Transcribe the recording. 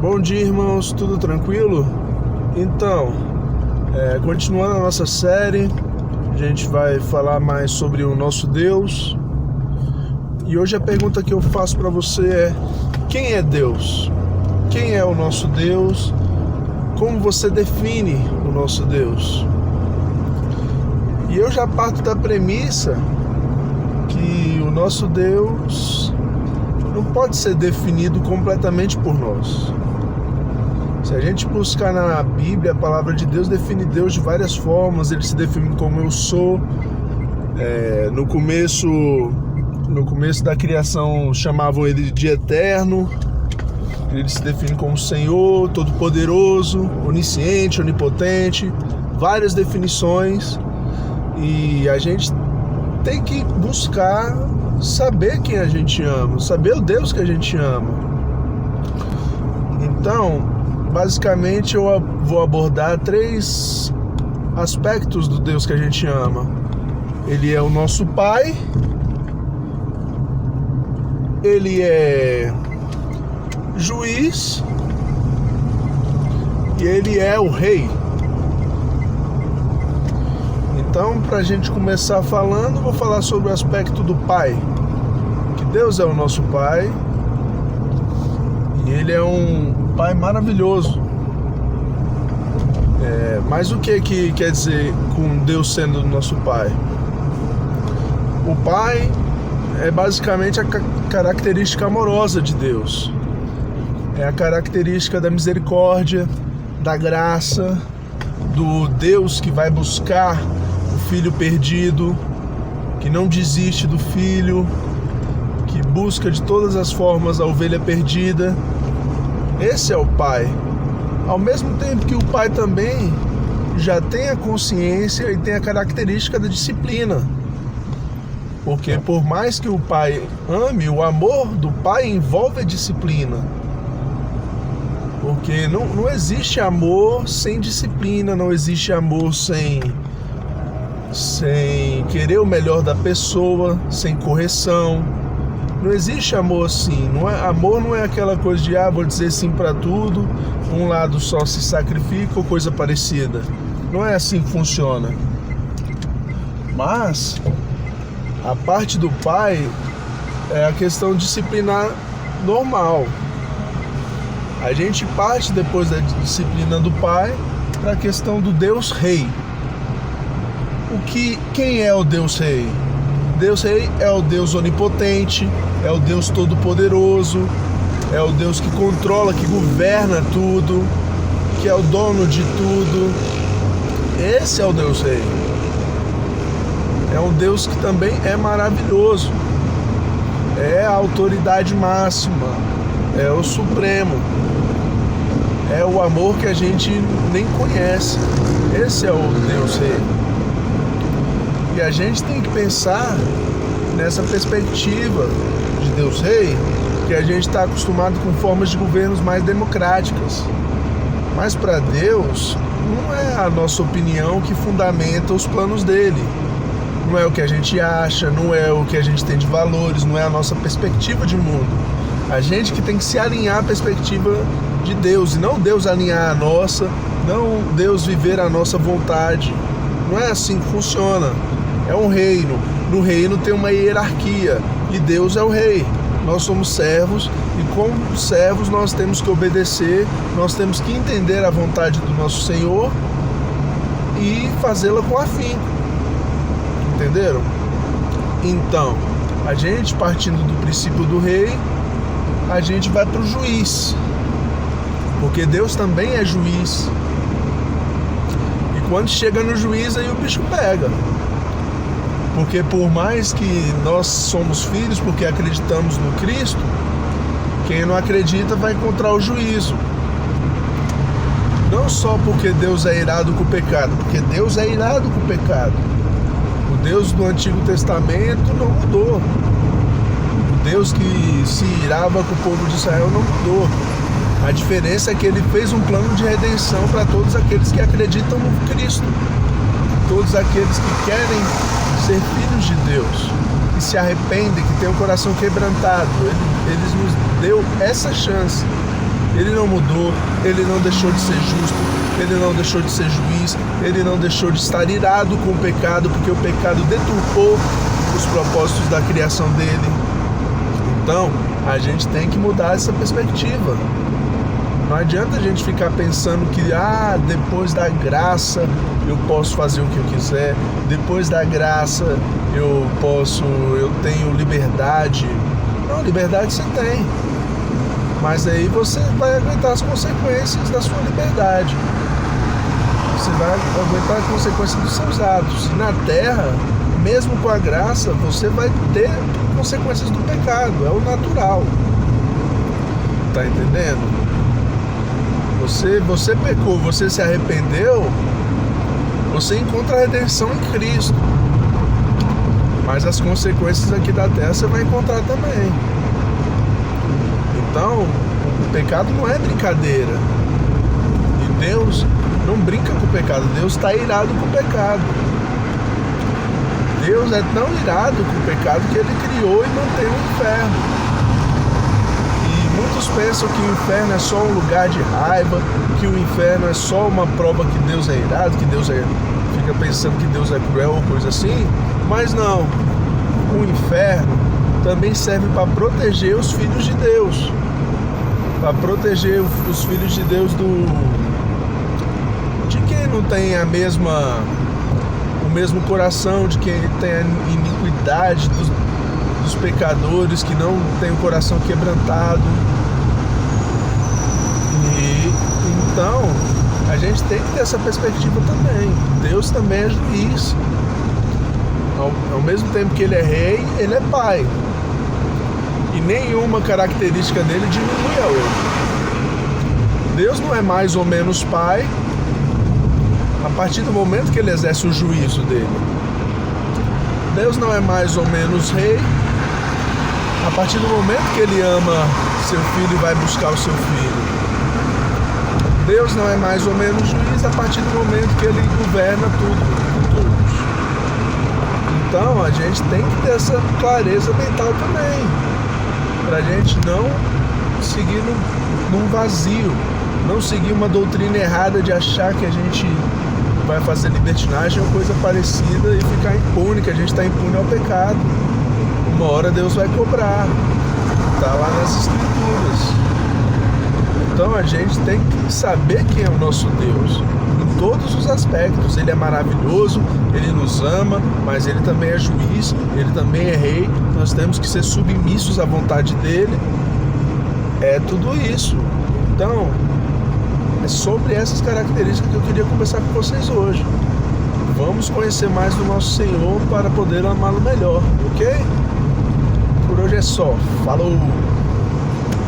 Bom dia, irmãos, tudo tranquilo? Então, continuando a nossa série, a gente vai falar mais sobre o nosso Deus. E hoje a pergunta que eu faço para você é: quem é Deus? Quem é o nosso Deus? Como você define o nosso Deus? E eu já parto da premissa que o nosso Deus não pode ser definido completamente por nós. Se a gente buscar na Bíblia, a palavra de Deus define Deus de várias formas. Ele se define como eu sou. No começo da criação chamavam ele de eterno. Ele se define como Senhor, Todo-Poderoso, Onisciente, Onipotente. Várias definições. E a gente tem que buscar saber quem a gente ama, saber o Deus que a gente ama. Então, basicamente eu vou abordar 3 aspectos do Deus que a gente ama. Ele é o nosso Pai, ele é juiz e ele é o rei. Então, para a gente começar falando, vou falar sobre o aspecto do Pai. Que Deus é o nosso Pai e ele é um Pai maravilhoso. Mas o que quer dizer com Deus sendo o nosso Pai? O Pai é basicamente a característica amorosa de Deus. É a característica da misericórdia, da graça, do Deus que vai buscar o filho perdido, que não desiste do filho, que busca de todas as formas a ovelha perdida. Esse é o Pai. Ao mesmo tempo que o Pai também já tem a consciência e tem a característica da disciplina. Porque por mais que o Pai ame, o amor do Pai envolve a disciplina. Porque não existe amor sem disciplina, não existe amor sem querer o melhor da pessoa, sem correção. Não existe amor assim. Amor não é aquela coisa de vou dizer sim para tudo, um lado só se sacrifica ou coisa parecida. Não é assim que funciona. Mas a parte do Pai é a questão disciplinar normal. A gente parte depois da disciplina do Pai para a questão do Deus Rei. Quem é o Deus Rei? Deus Rei é o Deus onipotente, é o Deus todo-poderoso, é o Deus que controla, que governa tudo, que é o dono de tudo. Esse é o Deus Rei. É um Deus que também é maravilhoso. É a autoridade máxima, é o supremo. É o amor que a gente nem conhece. Esse é o Deus Rei. E a gente tem que pensar nessa perspectiva de Deus Rei, que a gente está acostumado com formas de governos mais democráticas. Mas para Deus, não é a nossa opinião que fundamenta os planos dele. Não é o que a gente acha, não é o que a gente tem de valores, não é a nossa perspectiva de mundo. A gente que tem que se alinhar à perspectiva de Deus, e não Deus alinhar a nossa, não Deus viver a nossa vontade. Não é assim que funciona. É um reino. No reino tem uma hierarquia e Deus é o rei. Nós somos servos e como servos nós temos que obedecer, nós temos que entender a vontade do nosso Senhor e fazê-la com afinco. Entenderam? Então, a gente partindo do princípio do rei, a gente vai para o juiz. Porque Deus também é juiz. E quando chega no juiz, aí o bicho pega. Porque por mais que nós somos filhos, porque acreditamos no Cristo, quem não acredita vai encontrar o juízo. Não só porque Deus é irado com o pecado, porque Deus é irado com o pecado. O Deus do Antigo Testamento não mudou. O Deus que se irava com o povo de Israel não mudou. A diferença é que ele fez um plano de redenção para todos aqueles que acreditam no Cristo. Todos aqueles que querem ser filhos de Deus, que se arrependem, que têm o coração quebrantado. Ele nos deu essa chance Ele não mudou, ele não deixou de ser justo, ele não deixou de ser juiz, ele não deixou de estar irado com o pecado, porque o pecado deturpou os propósitos da criação dele. Então, a gente tem que mudar essa perspectiva. Não adianta a gente ficar pensando que depois da graça eu posso fazer o que eu quiser, depois da graça eu tenho liberdade. Não, liberdade você tem, mas aí você vai aguentar as consequências da sua liberdade. Você vai aguentar as consequências dos seus atos. E na terra, mesmo com a graça, você vai ter consequências do pecado, é o natural. Tá entendendo? Você pecou, você se arrependeu, você encontra a redenção em Cristo. Mas as consequências aqui da terra você vai encontrar também. Então, o pecado não é brincadeira. E Deus não brinca com o pecado, Deus está irado com o pecado. Deus é tão irado com o pecado que ele criou e mantém o inferno. Muitos pensam que o inferno é só um lugar de raiva, que o inferno é só uma prova que Deus é irado, que Deus fica pensando que Deus é cruel ou coisa assim, mas não. O inferno também serve para proteger os filhos de Deus, para proteger os filhos de Deus de quem não tem o mesmo coração, de quem tem a iniquidade dos pecadores, que não tem o coração quebrantado. Então, a gente tem que ter essa perspectiva também. Deus também é juiz. Ao mesmo tempo que ele é rei, ele é pai. E nenhuma característica dele diminui a outra. Deus não é mais ou menos pai a partir do momento que ele exerce o juízo dele. Deus não é mais ou menos rei a partir do momento que ele ama seu filho e vai buscar o seu filho. Deus não é mais ou menos juiz a partir do momento que ele governa tudo com todos. Então a gente tem que ter essa clareza mental também, para a gente não seguir num vazio, não seguir uma doutrina errada de achar que a gente vai fazer libertinagem ou coisa parecida e ficar impune, que a gente está impune ao pecado. Uma hora Deus vai cobrar, está lá nas Escrituras. Então a gente tem que saber quem é o nosso Deus, em todos os aspectos. Ele é maravilhoso, ele nos ama, mas ele também é juiz, ele também é rei. Nós temos que ser submissos à vontade dele. É tudo isso. Então, é sobre essas características que eu queria conversar com vocês hoje. Vamos conhecer mais do nosso Senhor para poder amá-lo melhor, ok? Por hoje é só. Falou!